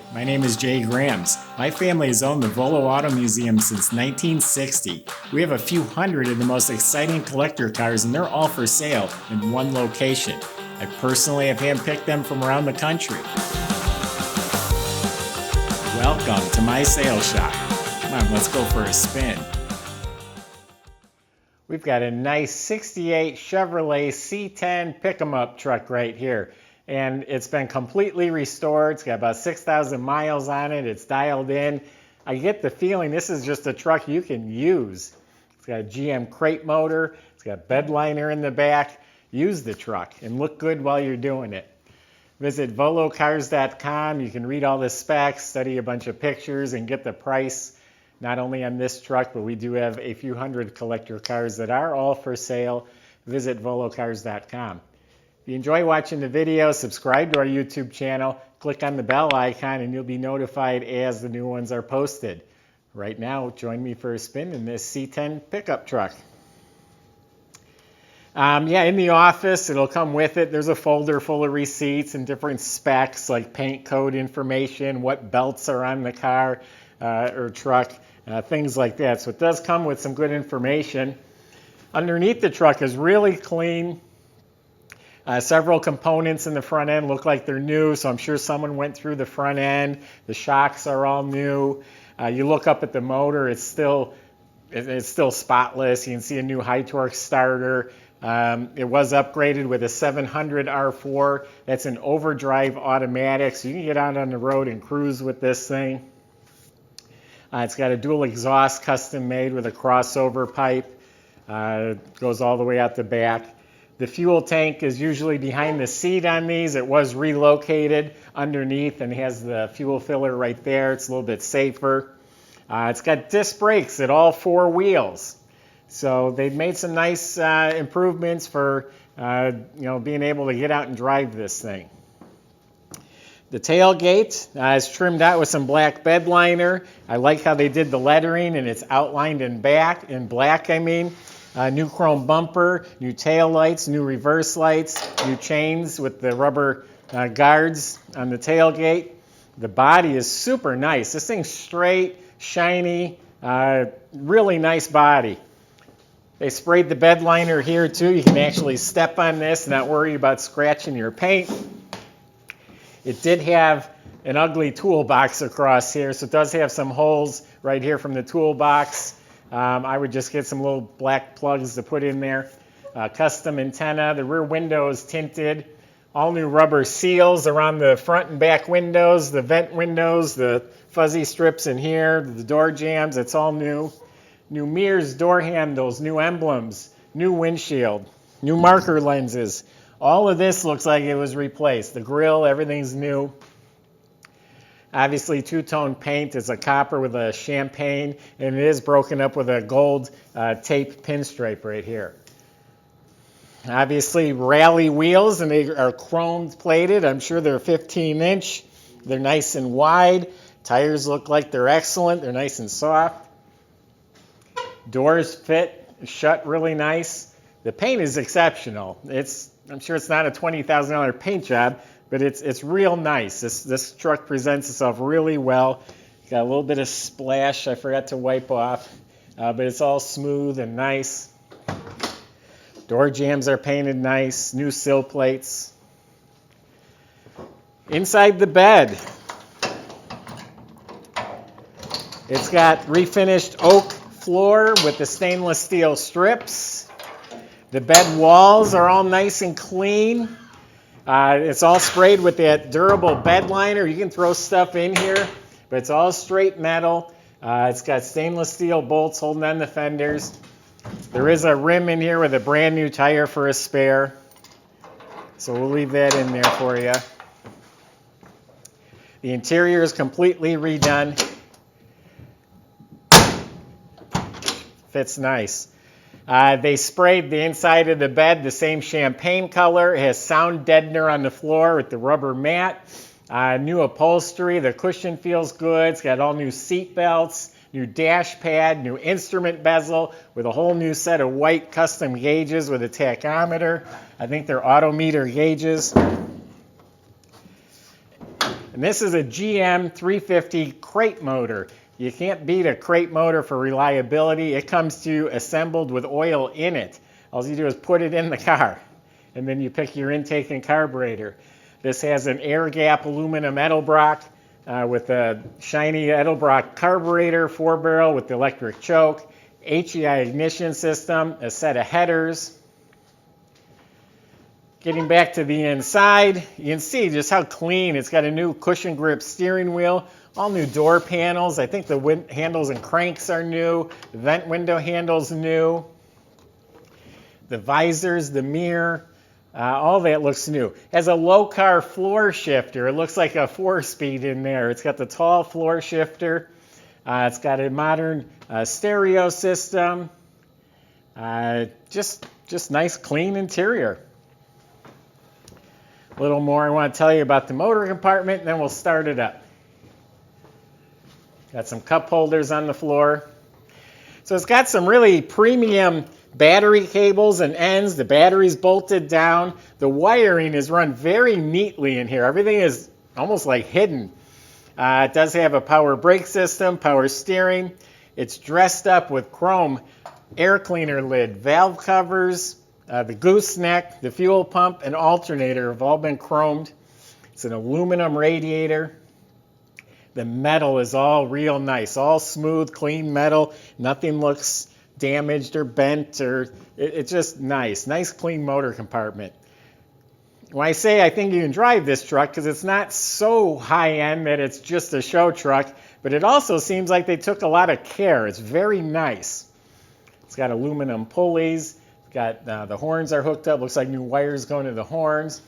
Hi, my name is Jay Grams. My family has owned the Volo Auto Museum since 1960. We have a few hundred of the most exciting collector cars and they're all for sale in one location. I personally have handpicked them from around the country. Welcome to my sales shop. Come on, let's go for a spin. We've got a nice 68 Chevrolet C10 pick-em-up truck right here. And it's been completely restored. It's got about 6,000 miles on it. It's dialed in. I get the feeling this is just a truck you can use. It's got a GM crate motor. It's got a Bedliner in the back. Use the truck and look good while you're doing it. Visit volocars.com. You can read all the specs, study a bunch of pictures, and get the price. Not only on this truck, but we do have a few hundred collector cars that are all for sale. Visit volocars.com. If you enjoy watching the video, subscribe to our YouTube channel, click on the bell icon, and you'll be notified as the new ones are posted. Right now, join me for a spin in this C10 pickup truck. In the office, it'll come with it. There's a folder full of receipts and different specs like paint code information, what belts are on the car or truck, things like that. So it does come with some good information. Underneath the truck is really clean. Several components in the front end look like they're new, so I'm sure someone went through the front end. The shocks are all new. You look up at the motor, it's still spotless. You can see a new high torque starter. It was upgraded with a 700 R4. That's an overdrive automatic, so you can get out on the road and cruise with this thing. It's got a dual exhaust custom made with a crossover pipe. Goes all the way out the back. The fuel tank is usually behind the seat on these. It was relocated underneath and has the fuel filler right there. It's a little bit safer. It's got disc brakes at all four wheels. So they've made some nice improvements for being able to get out and drive this thing. The tailgate is trimmed out with some black Bedliner. I like how they did the lettering and it's outlined in black. New chrome bumper, new tail lights, new reverse lights, new chains with the rubber guards on the tailgate. The body is super nice. This thing's straight, shiny, really nice body. They sprayed the Bedliner here too. You can actually step on this and not worry about scratching your paint. It did have an ugly toolbox across here, so it does have some holes right here from the toolbox. I would just get some little black plugs to put in there. Custom antenna. The rear window is tinted. All new rubber seals around the front and back windows, the vent windows, the fuzzy strips in here, the door jambs. It's all new. New mirrors, door handles, new emblems, new windshield, new marker lenses. All of this looks like it was replaced. The grill, everything's new. Obviously, two-tone paint is a copper with a champagne, and it is broken up with a gold tape pinstripe right here. Obviously, rally wheels, and they are chrome plated. I'm sure they're 15-inch. They're nice and wide. Tires look like they're excellent. They're nice and soft. Doors fit, shut really nice. The paint is exceptional. I'm sure it's not a $20,000 paint job, but it's real nice. This truck presents itself really well. Got a little bit of splash I forgot to wipe off, but it's all smooth and nice. Door jambs are painted nice. New sill plates. Inside the bed, it's got refinished oak floor with the stainless steel strips. The bed walls are all nice and clean. It's all sprayed with that durable Bedliner. You can throw stuff in here, but it's all straight metal. It's got stainless steel bolts holding on the fenders. There is a rim in here with a brand new tire for a spare. So we'll leave that in there for you. The interior is completely redone. Fits nice. They sprayed the inside of the bed the same champagne color. It has sound deadener on the floor with the rubber mat. New upholstery. The cushion feels good. It's got all new seat belts, new dash pad, new instrument bezel with a whole new set of white custom gauges with a tachometer. I think they're autometer gauges. And this is a GM 350 crate motor. You can't beat a crate motor for reliability. It comes to you assembled with oil in it. All you do is put it in the car, and then you pick your intake and carburetor. This has an air gap aluminum Edelbrock with a shiny Edelbrock carburetor, 4-barrel with the electric choke, HEI ignition system, a set of headers. Getting back to the inside, you can see just how clean. It's got a new cushion grip steering wheel, all new door panels. I think the handles and cranks are new. The vent window handle's new. The visors, the mirror, all that looks new. It has a low-car floor shifter. It looks like a 4-speed in there. It's got the tall floor shifter. It's got a modern stereo system. Just nice, clean interior. A little more I want to tell you about the motor compartment, and then we'll start it up. Got some cup holders on the floor. So it's got some really premium battery cables and ends. The battery's bolted down. The wiring is run very neatly in here. Everything is almost like hidden. It does have a power brake system, power steering. It's dressed up with chrome air cleaner lid, valve covers, the gooseneck, the fuel pump, and alternator have all been chromed. It's an aluminum radiator. The metal is all real nice, all smooth, clean metal. Nothing looks damaged or bent, or it's just nice. Nice, clean motor compartment. When I say I think you can drive this truck, because it's not so high-end that it's just a show truck, but it also seems like they took a lot of care. It's very nice. It's got aluminum pulleys. Got the horns are hooked up. Looks like new wires going to the horns.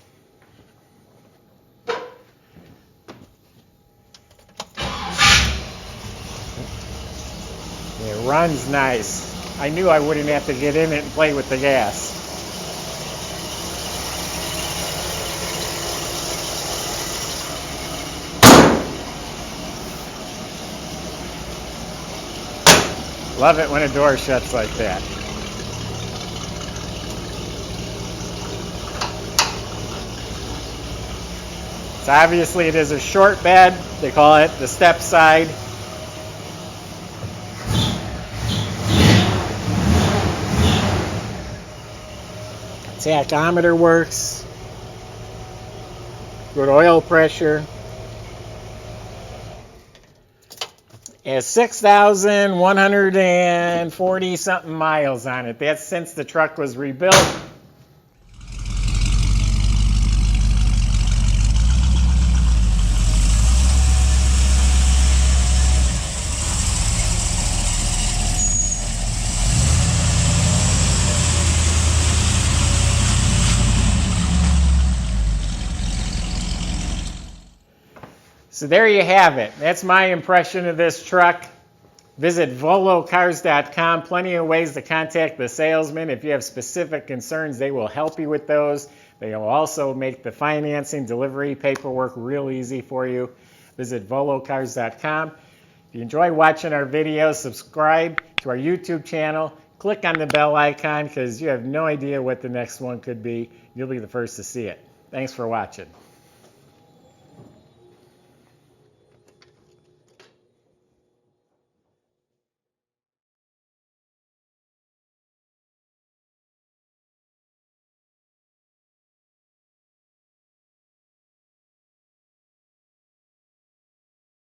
It runs nice. I knew I wouldn't have to get in it and play with the gas. Love it when a door shuts like that. So obviously it is a short bed. They call it the stepside. Tachometer works. Good oil pressure. It has 6,140 something miles on it. That's since the truck was rebuilt. So there you have it. That's my impression of this truck. Visit volocars.com. Plenty of ways to contact the salesman. If you have specific concerns, they will help you with those. They will also make the financing, delivery, paperwork real easy for you. Visit volocars.com. If you enjoy watching our videos, subscribe to our YouTube channel. Click on the bell icon because you have no idea what the next one could be. You'll be the first to see it. Thanks for watching.